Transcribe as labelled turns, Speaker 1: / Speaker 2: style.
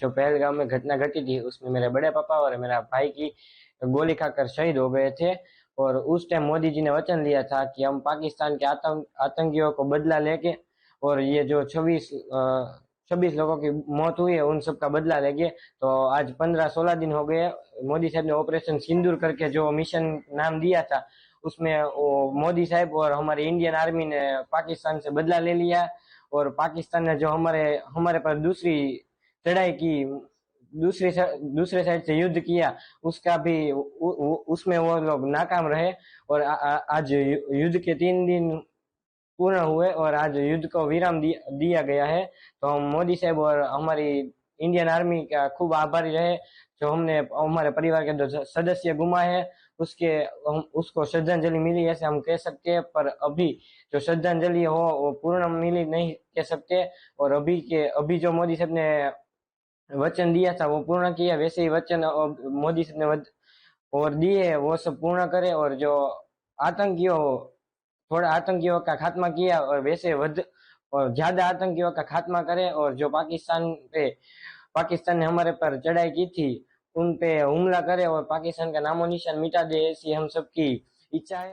Speaker 1: जो पहलगाम में घटना घटी थी उसमें मेरे बड़े पापा और मेरा भाई की गोली खाकर शहीद हो गए थे। और उस टाइम मोदी जी ने वचन लिया था कि हम पाकिस्तान के आतंकियों को बदला लेके और ये जो 26 लोगों की मौत हुई है उन सब का बदला लेंगे। तो आज 15-16 दिन हो गए। मोदी साहब ने ऑपरेशन सिंदूर करके जो मिशन नाम दिया था उसमें वो मोदी साहब और हमारी इंडियन आर्मी ने पाकिस्तान से बदला ले लिया। और पाकिस्तान ने जो हमारे हमारे पर दूसरी चढ़ाई की, दूसरे साइड से युद्ध किया, उसका भी उसमें वो लोग नाकाम रहे। और आज युद्ध के 3 दिन पूर्ण हुए और आज युद्ध को विराम दिया गया है। तो हम मोदी साहब और हमारी इंडियन आर्मी का खूब आभारी रहे। जो हमने हमारे परिवार के 2 सदस्य गुमाए हैं उसके हम उसको श्रद्धांजलि मिली ऐसे हम कह सकते हैं। पर अभी जो श्रद्धांजलि हो वो पूर्ण मिली नहीं कह सकते। और अभी जो मोदी साहब ने वचन दिया था वो पूर्ण किया, वैसे ही वचन मोदी साहब ने और दिए वो सब पूर्ण करे। और जो आतंकियों थोड़ा आतंकियों का खात्मा किया और वैसे और ज्यादा आतंकियों का खात्मा करे। और जो पाकिस्तान ने हमारे पर चढ़ाई की थी उन पे हमला करे और पाकिस्तान का नामो निशान मिटा दे, ऐसी हम सबकी इच्छा है।